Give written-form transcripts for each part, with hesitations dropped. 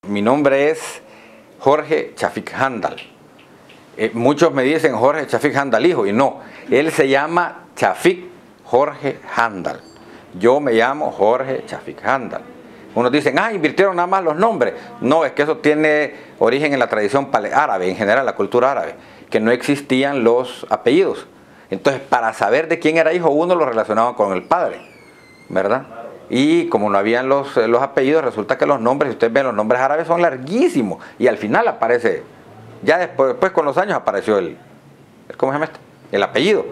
mi nombre es Jorge Chafik Handal. Muchos me dicen Jorge Chafik Handal hijo, y no, él se llama Chafik Jorge Handal. Yo me llamo Jorge Chafik Handal. Unos dicen, invirtieron nada más los nombres. No, es que eso tiene origen en la tradición árabe, en general la cultura árabe, que no existían los apellidos. Entonces, para saber de quién era hijo, uno lo relacionaba con el padre, ¿verdad? Y como no habían los apellidos, resulta que los nombres, si ustedes ven, los nombres árabes son larguísimos. Y al final aparece, ya después con los años apareció ¿cómo se llama esto? El apellido.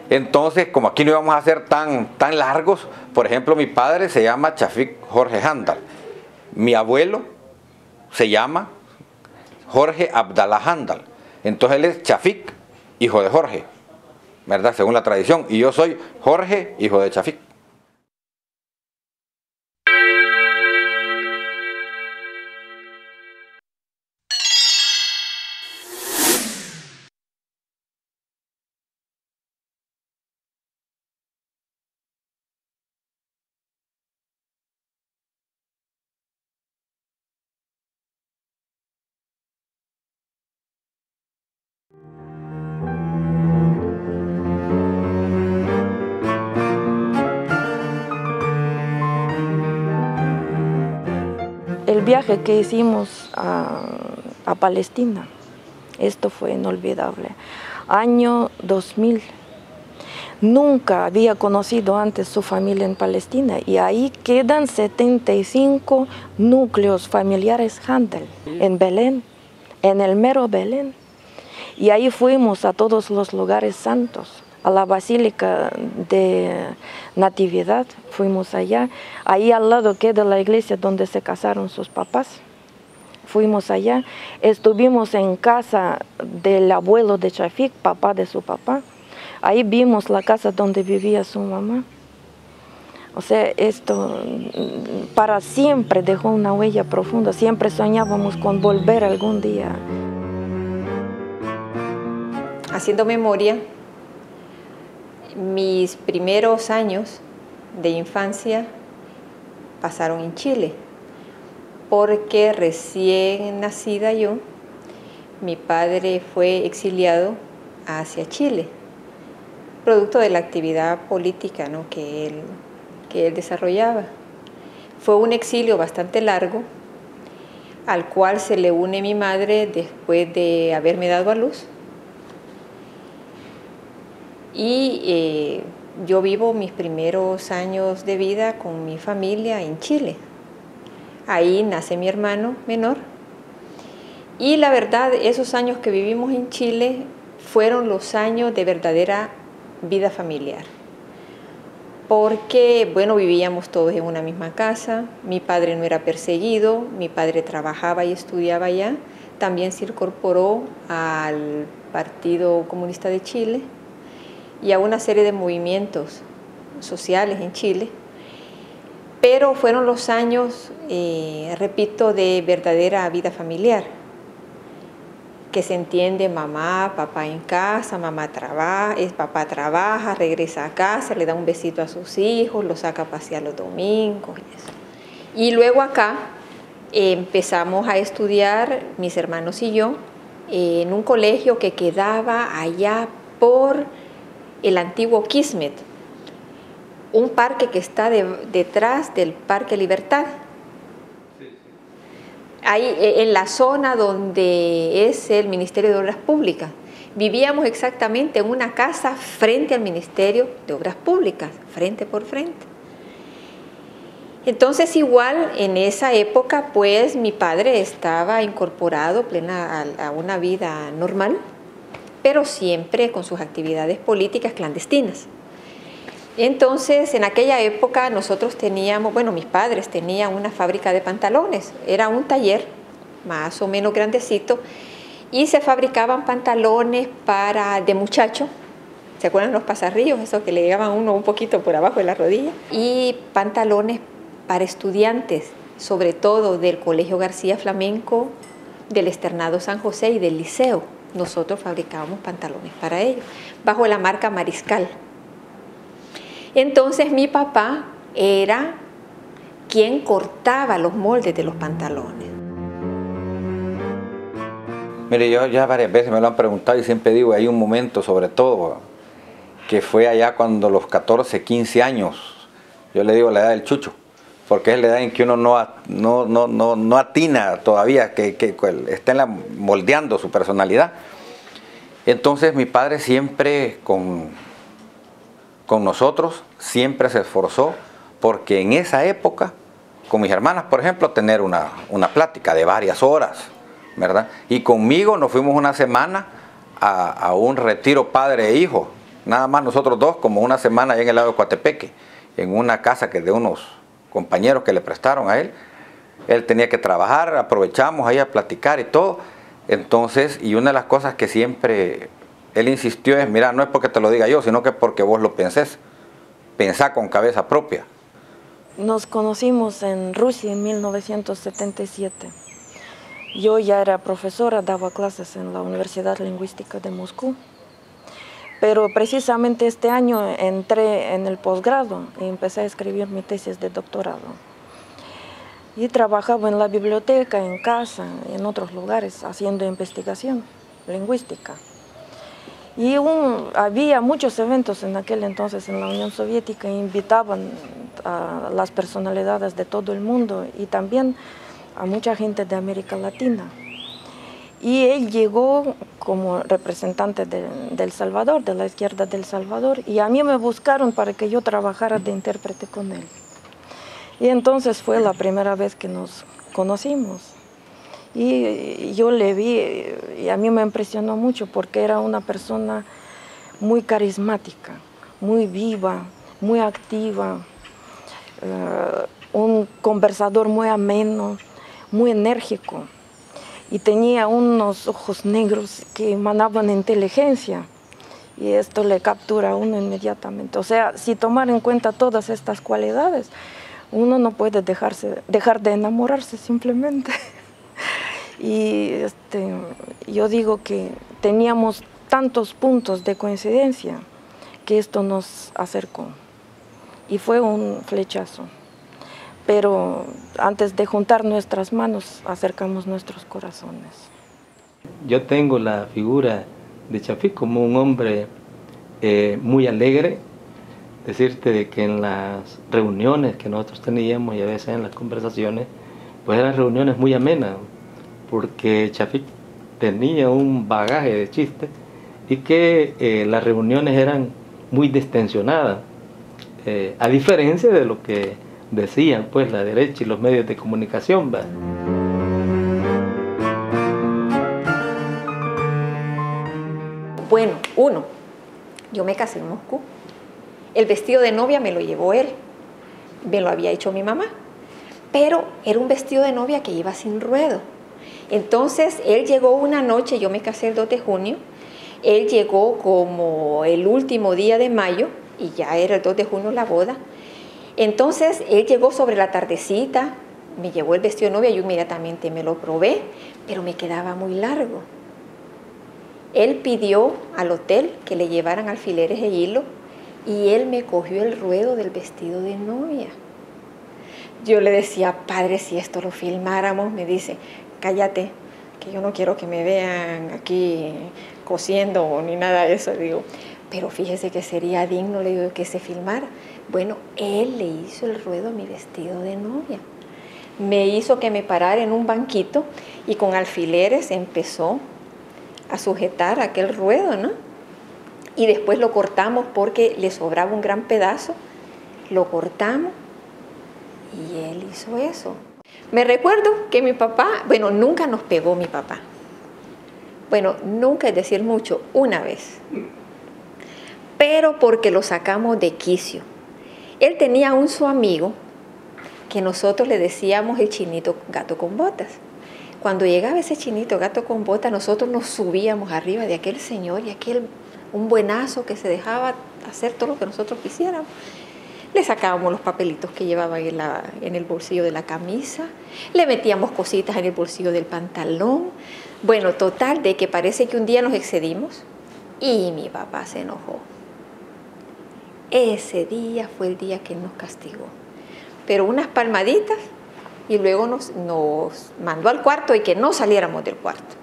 Entonces, como aquí no íbamos a ser tan largos, por ejemplo, mi padre se llama Chafik Jorge Handal. Mi abuelo se llama Jorge Abdallah Handal. Entonces él es Chafik, hijo de Jorge, ¿verdad? Según la tradición. Y yo soy Jorge, hijo de Chafik. El viaje que hicimos a Palestina, esto fue inolvidable. Año 2000. Nunca había conocido antes su familia en Palestina y ahí quedan 75 núcleos familiares Handal en Belén, en el mero Belén. Y ahí fuimos a todos los lugares santos. A la Basílica de Natividad, fuimos allá. Ahí al lado queda la iglesia donde se casaron sus papás. Fuimos allá. Estuvimos en casa del abuelo de Chafik, papá de su papá. Ahí vimos la casa donde vivía su mamá. O sea, esto para siempre dejó una huella profunda. Siempre soñábamos con volver algún día. Haciendo memoria, mis primeros años de infancia pasaron en Chile, porque recién nacida yo, mi padre fue exiliado hacia Chile, producto de la actividad política, ¿no?, que él desarrollaba. Fue un exilio bastante largo, al cual se le une mi madre después de haberme dado a luz. Y yo vivo mis primeros años de vida con mi familia en Chile. Ahí nace mi hermano menor. Y la verdad, esos años que vivimos en Chile fueron los años de verdadera vida familiar. Porque, bueno, vivíamos todos en una misma casa. Mi padre no era perseguido, mi padre trabajaba y estudiaba allá. También se incorporó al Partido Comunista de Chile y a una serie de movimientos sociales en Chile, pero fueron los años, repito, de verdadera vida familiar, que se entiende mamá, papá en casa, papá trabaja, regresa a casa, le da un besito a sus hijos, los saca a pasear los domingos y eso. Y luego acá empezamos a estudiar, mis hermanos y yo, en un colegio que quedaba allá por el antiguo Kismet, un parque que está detrás del Parque Libertad. Ahí en la zona donde es el Ministerio de Obras Públicas. Vivíamos exactamente en una casa frente al Ministerio de Obras Públicas, frente por frente. Entonces igual en esa época pues mi padre estaba incorporado a una vida normal, pero siempre con sus actividades políticas clandestinas. Entonces, en aquella época nosotros teníamos, bueno, mis padres tenían una fábrica de pantalones, era un taller más o menos grandecito, y se fabricaban pantalones de muchacho, ¿se acuerdan los pasarrillos? Esos que le llegaban a uno un poquito por abajo de la rodilla, y pantalones para estudiantes, sobre todo del Colegio García Flamenco, del Externado San José y del Liceo. Nosotros fabricábamos pantalones para ellos, bajo la marca Mariscal. Entonces mi papá era quien cortaba los moldes de los pantalones. Mire, yo ya varias veces me lo han preguntado y siempre digo, hay un momento sobre todo, que fue allá cuando los 14, 15 años, yo le digo la edad del chucho, porque es la edad en que uno no atina todavía, que está moldeando su personalidad. Entonces mi padre siempre con nosotros, siempre se esforzó, porque en esa época, con mis hermanas, por ejemplo, tener una plática de varias horas, ¿verdad? Y conmigo nos fuimos una semana a un retiro padre e hijo, nada más nosotros dos, como una semana allá en el lado de Coatepeque, en una casa que de unos compañeros que le prestaron a él. Él tenía que trabajar, aprovechamos ahí a platicar y todo. Entonces, y una de las cosas que siempre él insistió es, mira, no es porque te lo diga yo, sino que porque vos lo pensés. Pensá con cabeza propia. Nos conocimos en Rusia en 1977. Yo ya era profesora, daba clases en la Universidad Lingüística de Moscú. Pero precisamente este año entré en el posgrado y empecé a escribir mi tesis de doctorado. Y trabajaba en la biblioteca, en casa, en otros lugares, haciendo investigación lingüística. Y había muchos eventos en aquel entonces en la Unión Soviética, invitaban a las personalidades de todo el mundo y también a mucha gente de América Latina. Y él llegó como representante de El Salvador, de la izquierda de El Salvador, y a mí me buscaron para que yo trabajara de intérprete con él. Y entonces fue la primera vez que nos conocimos. Y yo le vi, y a mí me impresionó mucho porque era una persona muy carismática, muy viva, muy activa, un conversador muy ameno, muy enérgico. Y tenía unos ojos negros que emanaban inteligencia. Y esto le captura a uno inmediatamente. O sea, si tomar en cuenta todas estas cualidades, uno no puede dejar de enamorarse simplemente. Y yo digo que teníamos tantos puntos de coincidencia que esto nos acercó. Y fue un flechazo. Pero antes de juntar nuestras manos, acercamos nuestros corazones. Yo tengo la figura de Chafik como un hombre muy alegre. Decirte de que en las reuniones que nosotros teníamos y a veces en las conversaciones, pues eran reuniones muy amenas, porque Chafik tenía un bagaje de chistes y que las reuniones eran muy distensionadas, a diferencia de lo que decían pues la derecha y los medios de comunicación, ¿verdad? Bueno, yo me casé en Moscú. El vestido de novia me lo llevó él, me lo había hecho mi mamá, pero era un vestido de novia que iba sin ruedo. Entonces él llegó una noche, yo me casé el 2 de junio, él llegó como el último día de mayo y ya era el 2 de junio la boda. Entonces él llegó sobre la tardecita, me llevó el vestido de novia, yo inmediatamente me lo probé, pero me quedaba muy largo. Él pidió al hotel que le llevaran alfileres de hilo y él me cogió el ruedo del vestido de novia. Yo le decía, padre, si esto lo filmáramos, me dice, cállate, que yo no quiero que me vean aquí cosiendo ni nada de eso. Digo, pero fíjese que sería digno, le digo, que se filmara. Bueno, él le hizo el ruedo a mi vestido de novia. Me hizo que me parara en un banquito y con alfileres empezó a sujetar aquel ruedo, ¿no? Y después lo cortamos porque le sobraba un gran pedazo, lo cortamos y él hizo eso. Me recuerdo que mi papá, bueno, nunca nos pegó mi papá. Bueno, nunca, es decir mucho, una vez. Pero porque lo sacamos de quicio. Él tenía su amigo que nosotros le decíamos el chinito gato con botas. Cuando llegaba ese chinito gato con botas, nosotros nos subíamos arriba de aquel señor y un buenazo que se dejaba hacer todo lo que nosotros quisiéramos. Le sacábamos los papelitos que llevaba en el bolsillo de la camisa, le metíamos cositas en el bolsillo del pantalón. Bueno, total, de que parece que un día nos excedimos y mi papá se enojó. Ese día fue el día que él nos castigó. Pero unas palmaditas y luego nos mandó al cuarto y que no saliéramos del cuarto.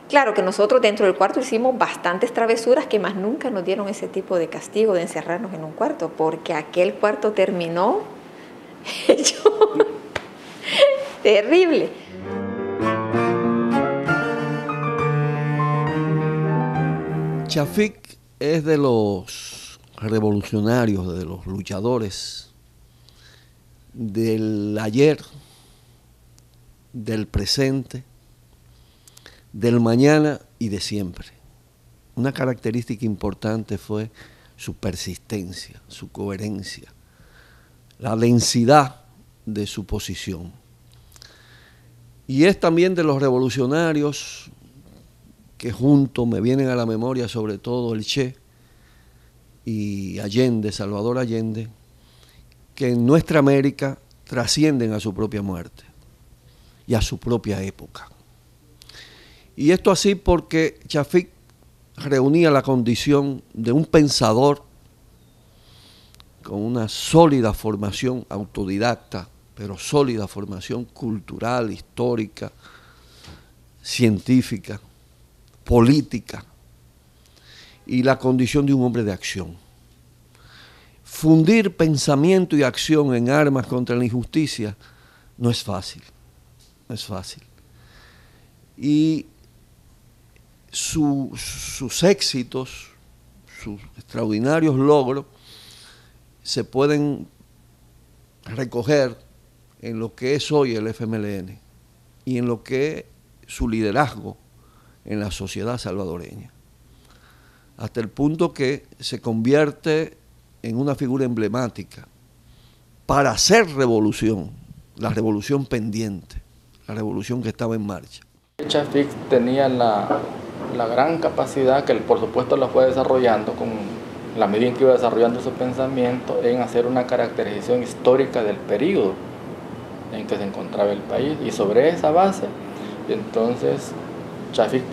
Claro que nosotros dentro del cuarto hicimos bastantes travesuras que más nunca nos dieron ese tipo de castigo de encerrarnos en un cuarto, porque aquel cuarto terminó hecho terrible. Chafik es de los revolucionarios, de los luchadores del ayer, del presente, del mañana y de siempre. Una característica importante fue su persistencia, su coherencia, la densidad de su posición. Y es también de los revolucionarios que juntos me vienen a la memoria sobre todo el Che y Allende, Salvador Allende, que en nuestra América trascienden a su propia muerte y a su propia época. Y esto así porque Chafik reunía la condición de un pensador con una sólida formación autodidacta, pero sólida formación cultural, histórica, científica, política, y la condición de un hombre de acción. Fundir pensamiento y acción en armas contra la injusticia no es fácil, no es fácil. Y sus éxitos, sus extraordinarios logros, se pueden recoger en lo que es hoy el FMLN y en lo que es su liderazgo en la sociedad salvadoreña, hasta el punto que se convierte en una figura emblemática para hacer revolución, la revolución pendiente, la revolución que estaba en marcha. Chafik tenía la gran capacidad, que por supuesto la fue desarrollando con la medida en que iba desarrollando su pensamiento, en hacer una caracterización histórica del periodo en que se encontraba el país, y sobre esa base entonces Chafik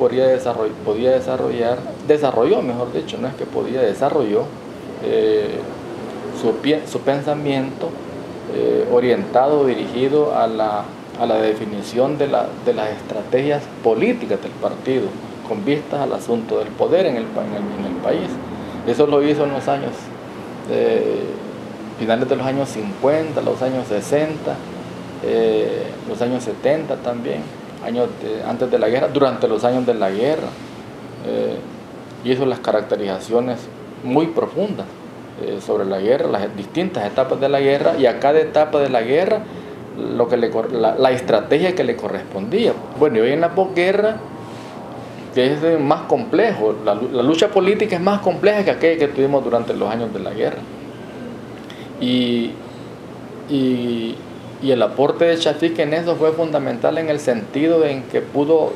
desarrolló, mejor dicho, no es que podía, desarrolló su pensamiento orientado, dirigido a la definición de las estrategias políticas del partido, con vistas al asunto del poder en el país. Eso lo hizo en los años, finales de los años 50, los años 60, los años 70 también, antes de la guerra, durante los años de la guerra. Hizo las caracterizaciones muy profundas sobre la guerra, las distintas etapas de la guerra, y a cada etapa de la guerra la estrategia que le correspondía. Bueno, y hoy en la posguerra, que es más complejo, la lucha política es más compleja que aquella que tuvimos durante los años de la guerra. Y el aporte de Chafik en eso fue fundamental, en el sentido en que pudo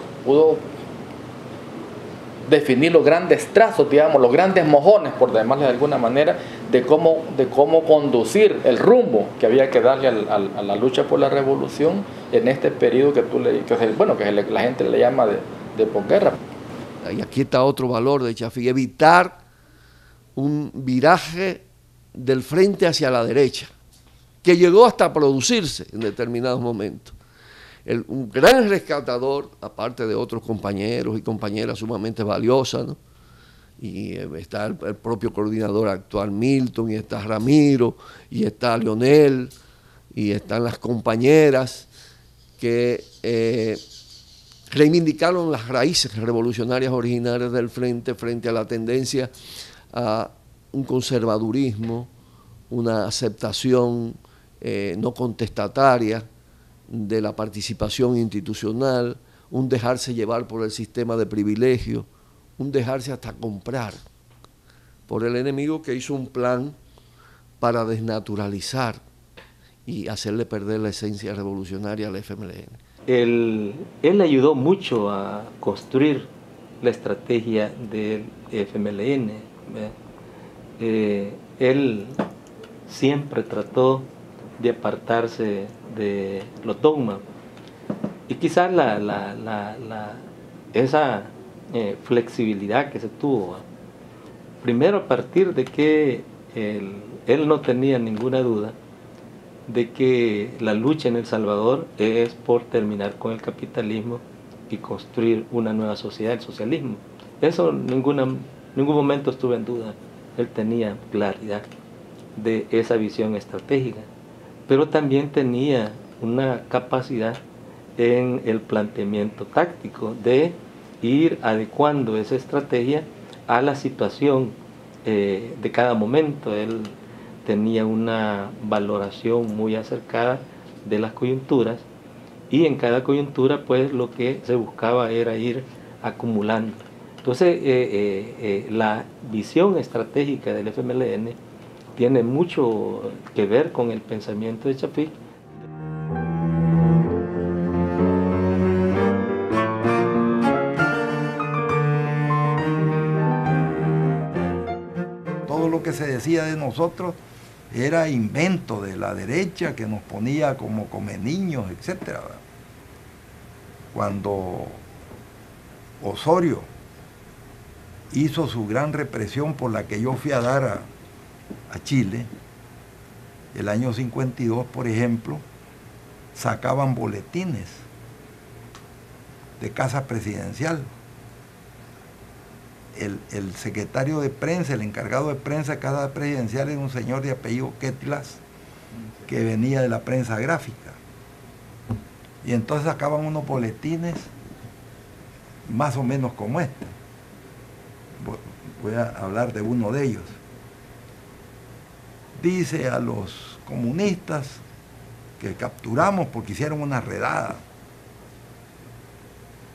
definir los grandes trazos, digamos, los grandes mojones, por llamarle de alguna manera, de cómo conducir el rumbo que había que darle a la lucha por la revolución en este periodo que la gente le llama de posguerra. Y aquí está otro valor de Chafik: evitar un viraje del frente hacia la derecha, que llegó hasta producirse en determinados momentos. Un gran rescatador, aparte de otros compañeros y compañeras sumamente valiosas, ¿no? Y está el propio coordinador actual, Milton, y está Ramiro, y está Leonel, y están las compañeras que reivindicaron las raíces revolucionarias originarias del frente a la tendencia a un conservadurismo, una aceptación no contestataria de la participación institucional, un dejarse llevar por el sistema de privilegios, un dejarse hasta comprar por el enemigo, que hizo un plan para desnaturalizar y hacerle perder la esencia revolucionaria al FMLN. Él ayudó mucho a construir la estrategia del FMLN. Él siempre trató de apartarse de los dogmas, y quizás esa flexibilidad que se tuvo, primero a partir de que él no tenía ninguna duda de que la lucha en El Salvador es por terminar con el capitalismo y construir una nueva sociedad, el socialismo. Eso en ningún momento estuve en duda. Él tenía claridad de esa visión estratégica, pero también tenía una capacidad en el planteamiento táctico de ir adecuando esa estrategia a la situación de cada momento. Él tenía una valoración muy acercada de las coyunturas y en cada coyuntura pues lo que se buscaba era ir acumulando. Entonces la visión estratégica del FMLN tiene mucho que ver con el pensamiento de Chafik. Todo lo que se decía de nosotros era invento de la derecha que nos ponía como come niños, etc. Cuando Osorio hizo su gran represión por la que yo fui a dar a Chile, el año 52, por ejemplo, sacaban boletines de Casa Presidencial. El secretario de prensa, el encargado de prensa de Casa Presidencial era un señor de apellido Quetlas, que venía de la prensa gráfica. Y entonces sacaban unos boletines más o menos como este. Voy a hablar de uno de ellos. Dice a los comunistas que capturamos porque hicieron una redada,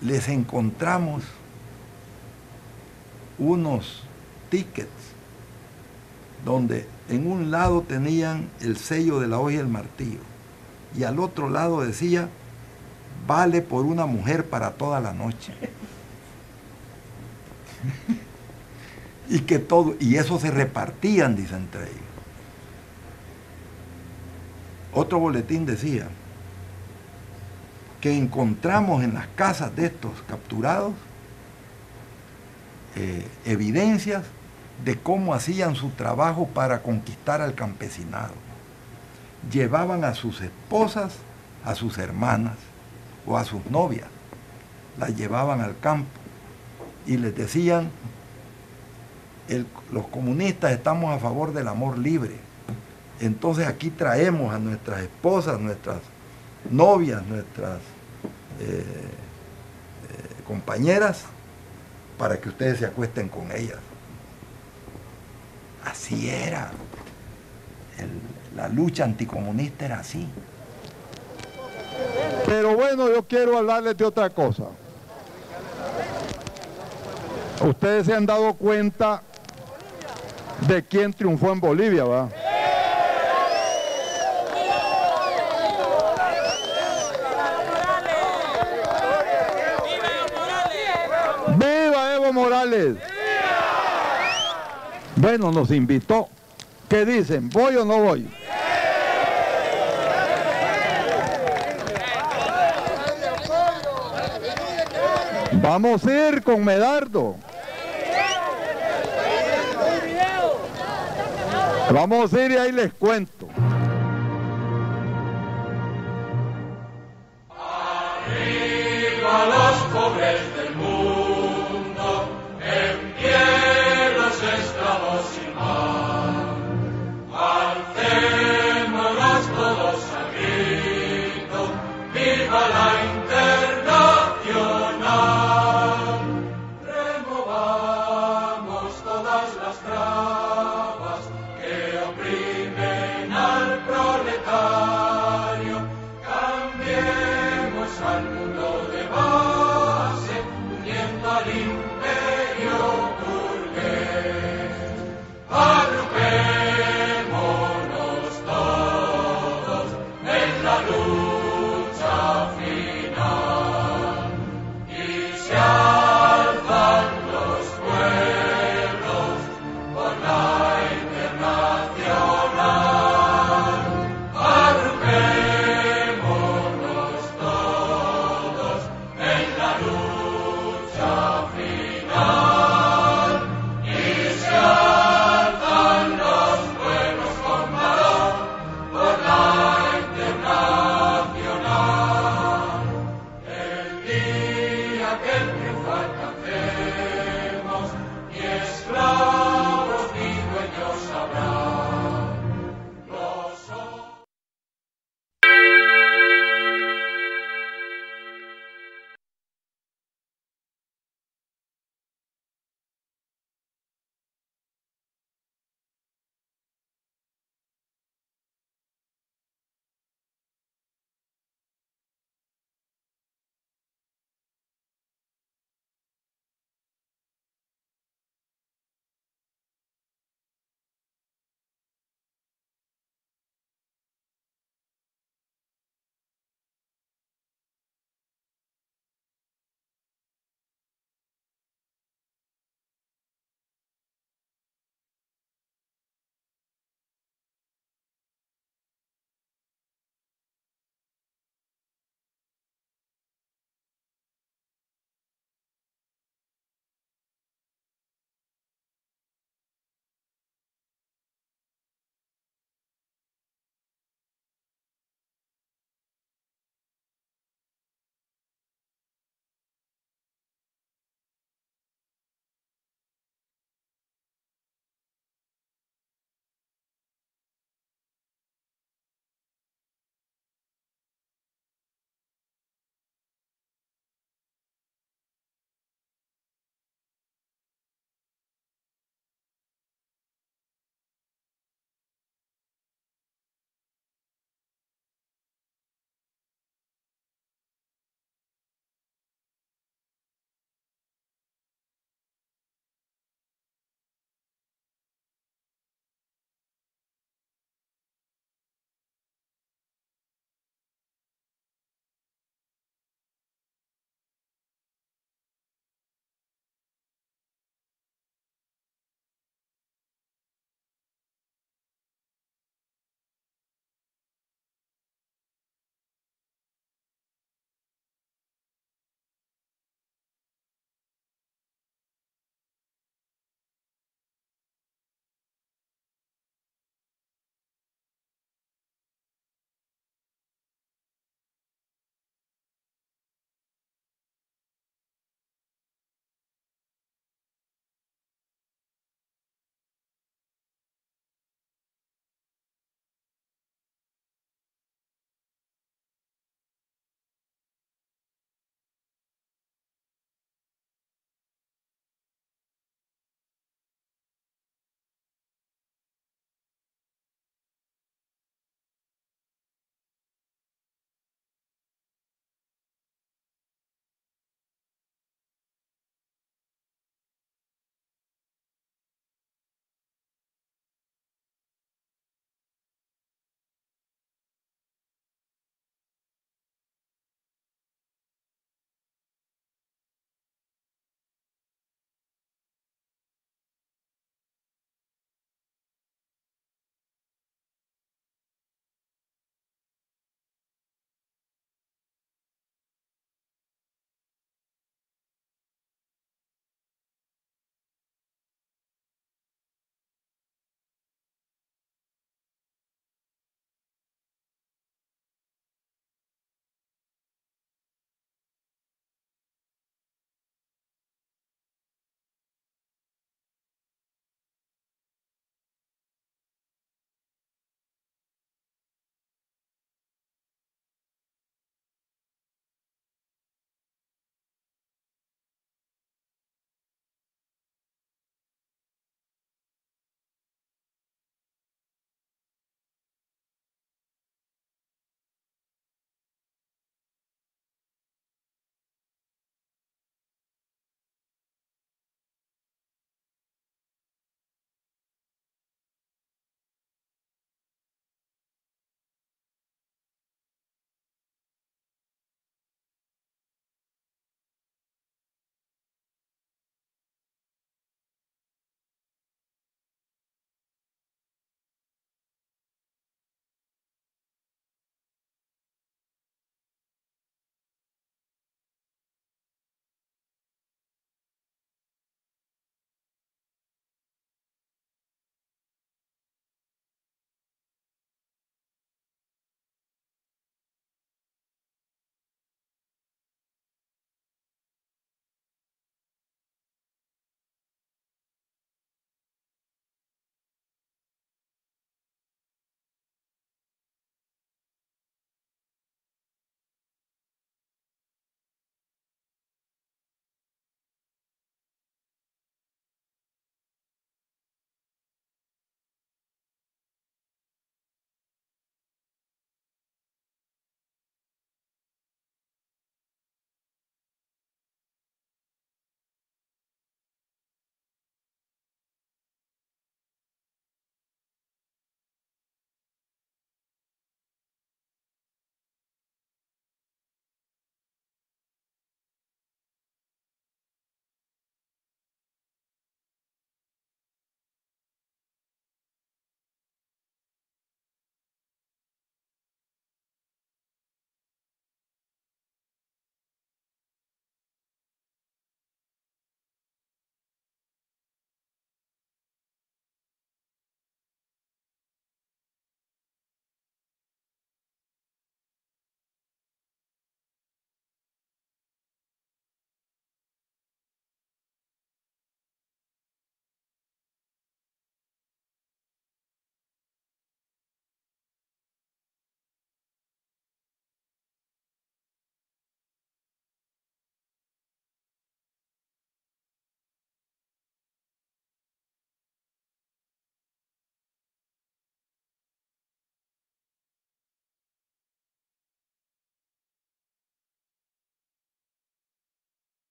les encontramos unos tickets donde en un lado tenían el sello de la hoja y el martillo y al otro lado decía: vale por una mujer para toda la noche. Y eso se repartían, dice, entre ellos. Otro boletín decía que encontramos en las casas de estos capturados evidencias de cómo hacían su trabajo para conquistar al campesinado. Llevaban a sus esposas, a sus hermanas o a sus novias, las llevaban al campo y les decían: los comunistas estamos a favor del amor libre, entonces aquí traemos a nuestras esposas, nuestras novias, nuestras compañeras, para que ustedes se acuesten con ellas. Así era. La lucha anticomunista era así. Pero bueno, yo quiero hablarles de otra cosa. Ustedes se han dado cuenta de quién triunfó en Bolivia, ¿va? ¡Viva Evo Morales! Bueno, nos invitó. ¿Qué dicen? ¿Voy o no voy? Vamos a ir con Medardo. Vamos a ir y ahí les cuento.